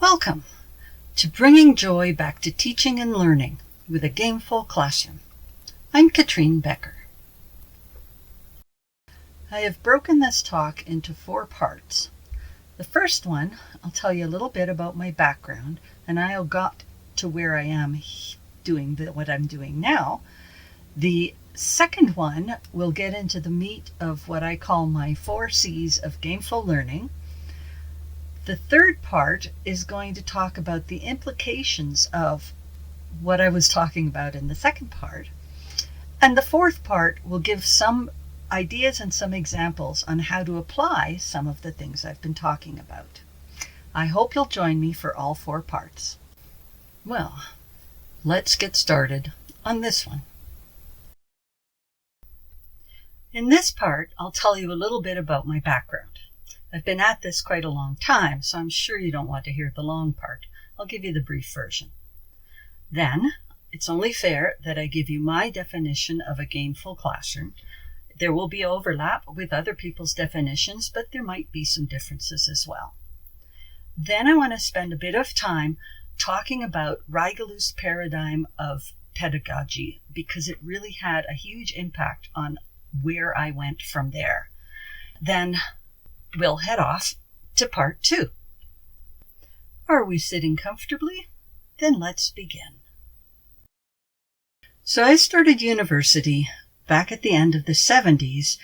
Welcome to bringing joy back to teaching and learning with a Gameful Classroom. I'm Katrine Becker. I have broken this talk into 4 parts. The first one, I'll tell you a little bit about my background and how I got to where I am doing what I'm doing now. The second one will get into the meat of what I call my 4 C's of gameful learning. The third part is going to talk about the implications of what I was talking about in the second part. And the fourth part will give some ideas and some examples on how to apply some of the things I've been talking about. I hope you'll join me for all 4 parts. Well, let's get started on this one. In this part, I'll tell you a little bit about my background. I've been at this quite a long time, so I'm sure you don't want to hear the long part. I'll give you the brief version. Then, it's only fair that I give you my definition of a gameful classroom. There will be overlap with other people's definitions, but there might be some differences as well. Then I want to spend a bit of time talking about Reigeluth's paradigm of pedagogy, because it really had a huge impact on where I went from there. Then we'll head off to part 2. Are we sitting comfortably? Then let's begin. So I started university back at the end of the 70s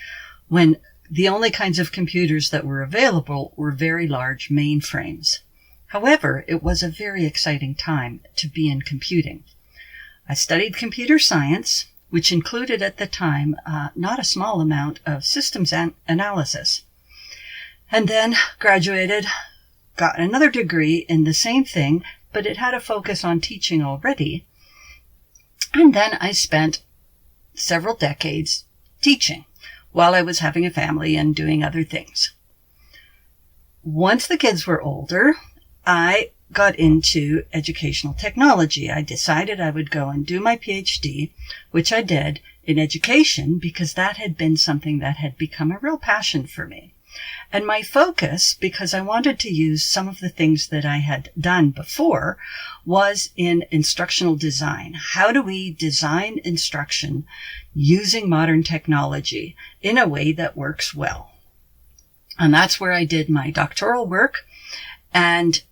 when the only kinds of computers that were available were very large mainframes. However, it was a very exciting time to be in computing. I studied computer science, which included at the time not a small amount of systems analysis. And then graduated, got another degree in the same thing, but it had a focus on teaching already. And then I spent several decades teaching while I was having a family and doing other things. Once the kids were older, I got into educational technology. I decided I would go and do my PhD, which I did in education because that had been something that had become a real passion for me. And my focus, because I wanted to use some of the things that I had done before, was in instructional design. How do we design instruction using modern technology in a way that works well? And that's where I did my doctoral work. And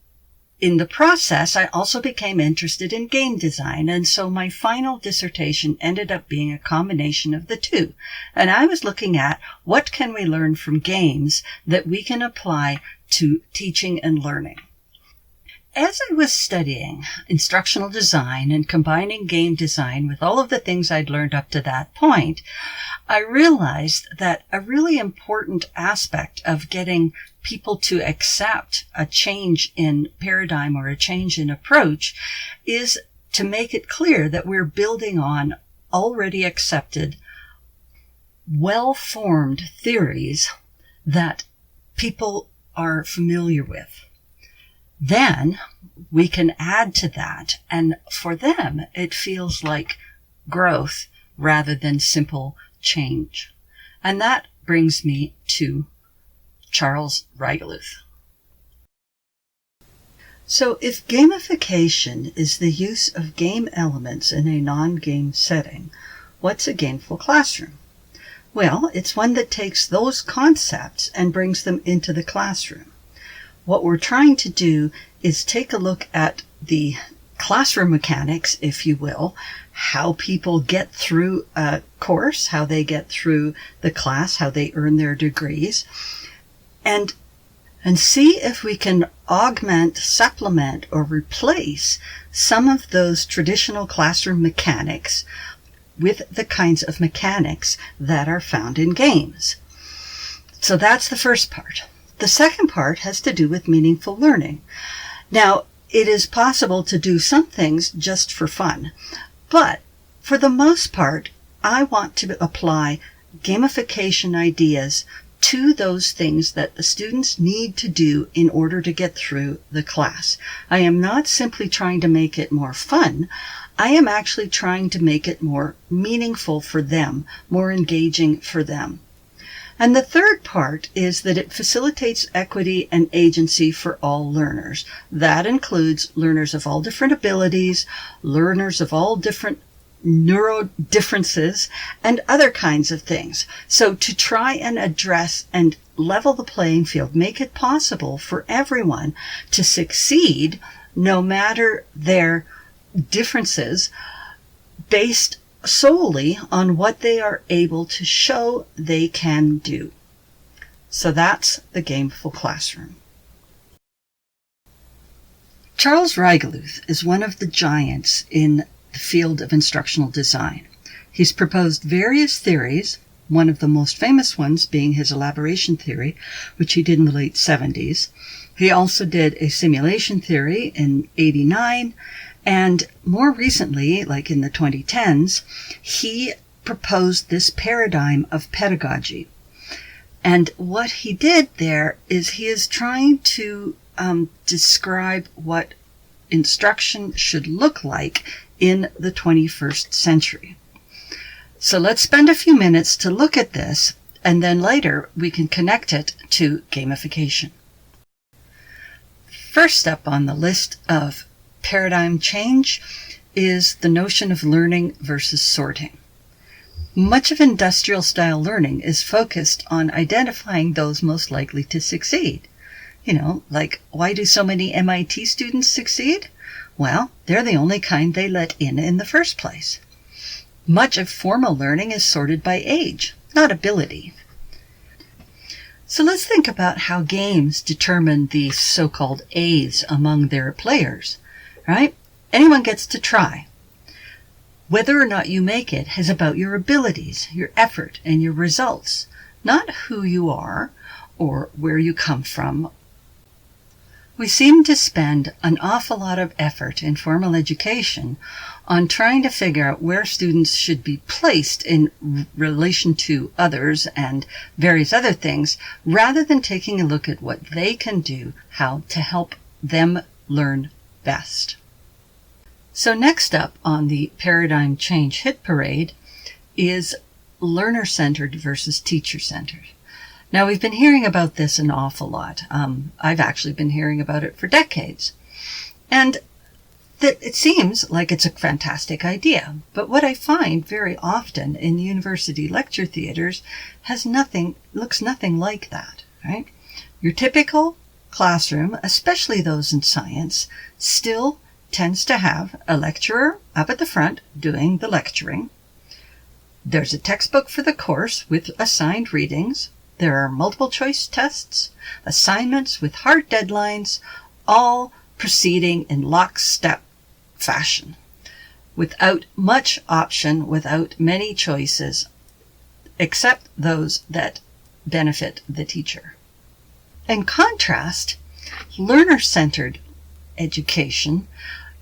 in the process, I also became interested in game design, and so my final dissertation ended up being a combination of the two. And I was looking at what can we learn from games that we can apply to teaching and learning. As I was studying instructional design and combining game design with all of the things I'd learned up to that point, I realized that a really important aspect of getting people to accept a change in paradigm or a change in approach is to make it clear that we're building on already accepted, well-formed theories that people are familiar with. Then we can add to that, and for them it feels like growth rather than simple change. And that brings me to Charles Reigeluth. So if gamification is the use of game elements in a non-game setting, what's a gameful classroom? Well, it's one that takes those concepts and brings them into the classroom. What we're trying to do is take a look at the classroom mechanics, if you will, how people get through a course, how they get through the class, how they earn their degrees, and see if we can augment, supplement, or replace some of those traditional classroom mechanics with the kinds of mechanics that are found in games. So that's the first part. The second part has to do with meaningful learning. Now, it is possible to do some things just for fun, but for the most part, I want to apply gamification ideas to those things that the students need to do in order to get through the class. I am not simply trying to make it more fun. I am actually trying to make it more meaningful for them, more engaging for them. And the third part is that it facilitates equity and agency for all learners. That includes learners of all different abilities, learners of all different neuro differences, and other kinds of things. So to try and address and level the playing field, make it possible for everyone to succeed no matter their differences, based solely on what they are able to show they can do. So that's the Gameful Classroom. Charles Reigeluth is one of the giants in the field of instructional design. He's proposed various theories, one of the most famous ones being his elaboration theory, which he did in the late 70s. He also did a simulation theory in 89, and more recently, like in the 2010s, he proposed this paradigm of pedagogy. And what he did there is he is trying to describe what instruction should look like in the 21st century. So let's spend a few minutes to look at this, and then later we can connect it to gamification. First up on the list of paradigm change is the notion of learning versus sorting. Much of industrial style learning is focused on identifying those most likely to succeed. Like, why do so many MIT students succeed? Well, they're the only kind they let in the first place. Much of formal learning is sorted by age, not ability. So let's think about how games determine the so-called A's among their players, right? Anyone gets to try. Whether or not you make it is about your abilities, your effort, and your results, not who you are or where you come from. We seem to spend an awful lot of effort in formal education on trying to figure out where students should be placed in relation to others and various other things, rather than taking a look at what they can do, how to help them learn best. So next up on the paradigm change hit parade is learner-centered versus teacher-centered. Now, we've been hearing about this an awful lot. I've actually been hearing about it for decades. And that it seems like it's a fantastic idea. But what I find very often in university lecture theaters looks nothing like that, right? Your typical classroom, especially those in science, still tends to have a lecturer up at the front doing the lecturing. There's a textbook for the course with assigned readings. There are multiple choice tests, assignments with hard deadlines, all proceeding in lockstep fashion, without much option, without many choices, except those that benefit the teacher. In contrast, learner-centered education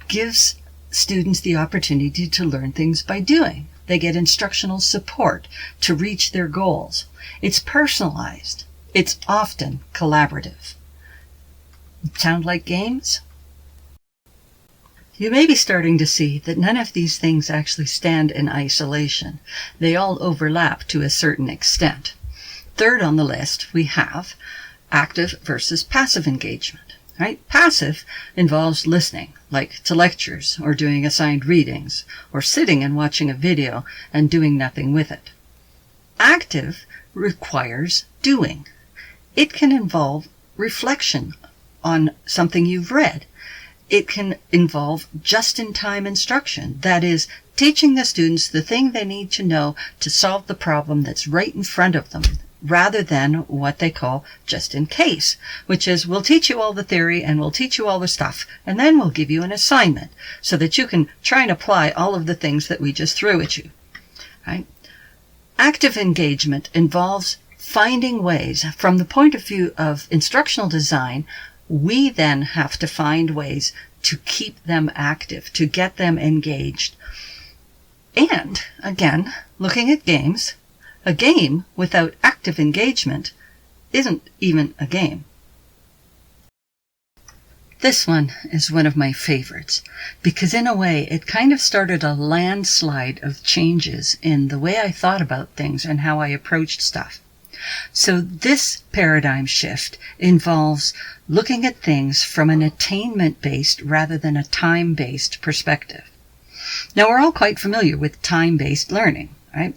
gives students the opportunity to learn things by doing. They get instructional support to reach their goals. It's personalized. It's often collaborative. Sound like games? You may be starting to see that none of these things actually stand in isolation. They all overlap to a certain extent. Third on the list, we have active versus passive engagement. Right? Passive involves listening, like to lectures or doing assigned readings, or sitting and watching a video and doing nothing with it. Active requires doing. It can involve reflection on something you've read. It can involve just-in-time instruction, that is, teaching the students the thing they need to know to solve the problem that's right in front of them, rather than what they call just in case, which is we'll teach you all the theory and we'll teach you all the stuff, and then we'll give you an assignment so that you can try and apply all of the things that we just threw at you. Right? Active engagement involves finding ways. From the point of view of instructional design, we then have to find ways to keep them active, to get them engaged. And, again, looking at games, a game without active engagement isn't even a game. This one is one of my favorites because in a way it kind of started a landslide of changes in the way I thought about things and how I approached stuff. So this paradigm shift involves looking at things from an attainment-based rather than a time-based perspective. Now, we're all quite familiar with time-based learning, right?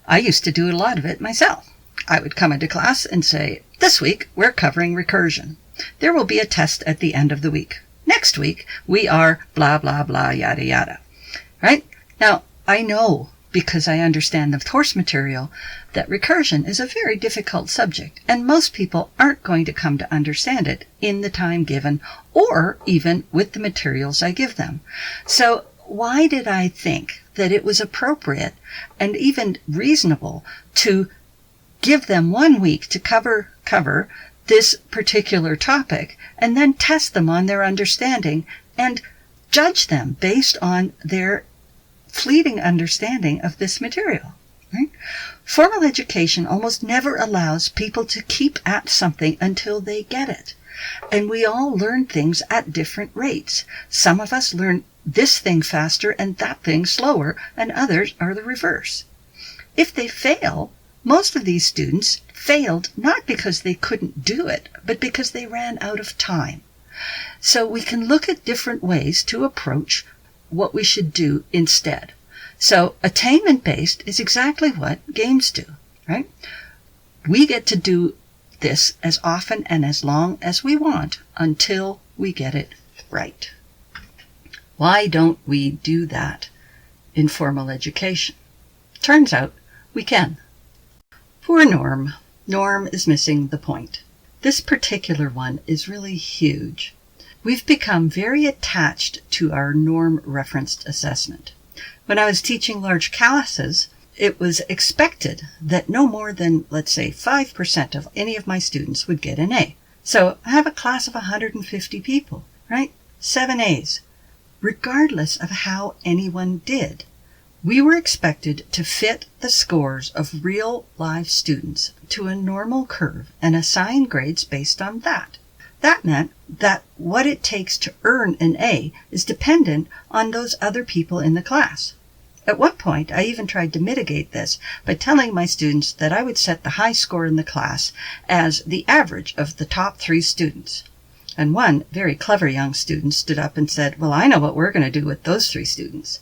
I used to do a lot of it myself. I would come into class and say, this week we're covering recursion. There will be a test at the end of the week. Next week we are blah, blah, blah, yada, yada. Right? Now, I know, because I understand the course material, that recursion is a very difficult subject, and most people aren't going to come to understand it in the time given, or even with the materials I give them. So why did I think that it was appropriate and even reasonable to give them 1 week to cover this particular topic and then test them on their understanding and judge them based on their fleeting understanding of this material? Right? Formal education almost never allows people to keep at something until they get it. And we all learn things at different rates. Some of us learn this thing faster and that thing slower, and others are the reverse. If they fail, most of these students failed not because they couldn't do it, but because they ran out of time. So we can look at different ways to approach what we should do instead. So attainment-based is exactly what games do, right? We get to do this as often and as long as we want until we get it right. Why don't we do that in formal education? Turns out we can. Poor Norm. Norm is missing the point. This particular one is really huge. We've become very attached to our norm-referenced assessment. When I was teaching large classes, it was expected that no more than, let's say, 5% of any of my students would get an A. So I have a class of 150 people, right? 7 A's. Regardless of how anyone did, we were expected to fit the scores of real live students to a normal curve and assign grades based on that. That meant that what it takes to earn an A is dependent on those other people in the class. At one point, I even tried to mitigate this by telling my students that I would set the high score in the class as the average of the top 3 students. And one very clever young student stood up and said, well, I know what we're going to do with those 3 students.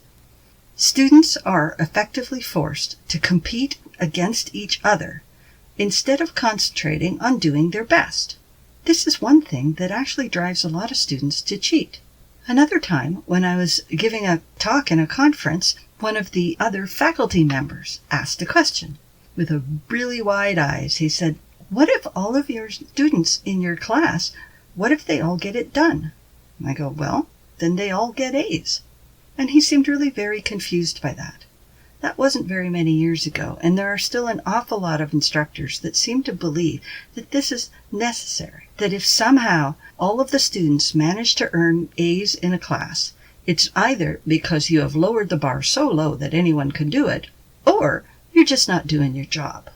Students are effectively forced to compete against each other instead of concentrating on doing their best. This is one thing that actually drives a lot of students to cheat. Another time, when I was giving a talk in a conference, one of the other faculty members asked a question. With a really wide eyes, he said, what if all of your students in your class, what if they all get it done? And I go, well, then they all get A's. And he seemed really very confused by that. That wasn't very many years ago, and there are still an awful lot of instructors that seem to believe that this is necessary, that if somehow all of the students manage to earn A's in a class, it's either because you have lowered the bar so low that anyone can do it, or you're just not doing your job.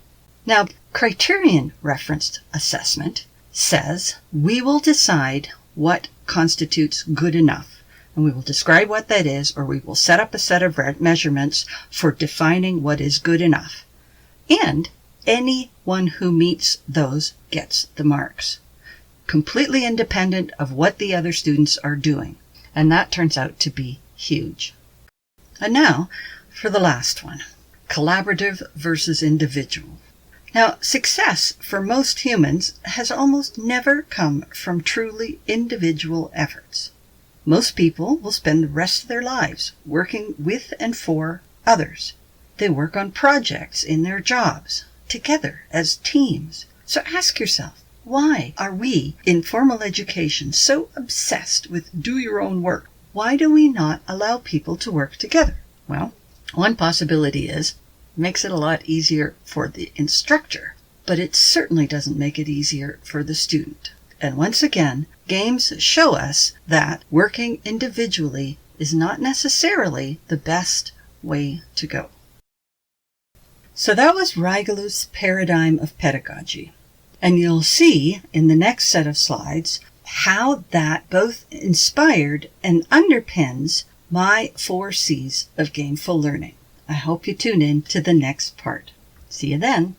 Now, criterion-referenced assessment says we will decide what constitutes good enough. And we will describe what that is, or we will set up a set of measurements for defining what is good enough. And anyone who meets those gets the marks, completely independent of what the other students are doing. And that turns out to be huge. And now for the last one, collaborative versus individual. Now, success for most humans has almost never come from truly individual efforts. Most people will spend the rest of their lives working with and for others. They work on projects in their jobs, together as teams. So ask yourself, why are we in formal education so obsessed with do your own work? Why do we not allow people to work together? Well, one possibility is it makes it a lot easier for the instructor, but it certainly doesn't make it easier for the student. And once again, games show us that working individually is not necessarily the best way to go. So that was Reigelu's paradigm of pedagogy. And you'll see in the next set of slides how that both inspired and underpins my 4 C's of gameful learning. I hope you tune in to the next part. See you then.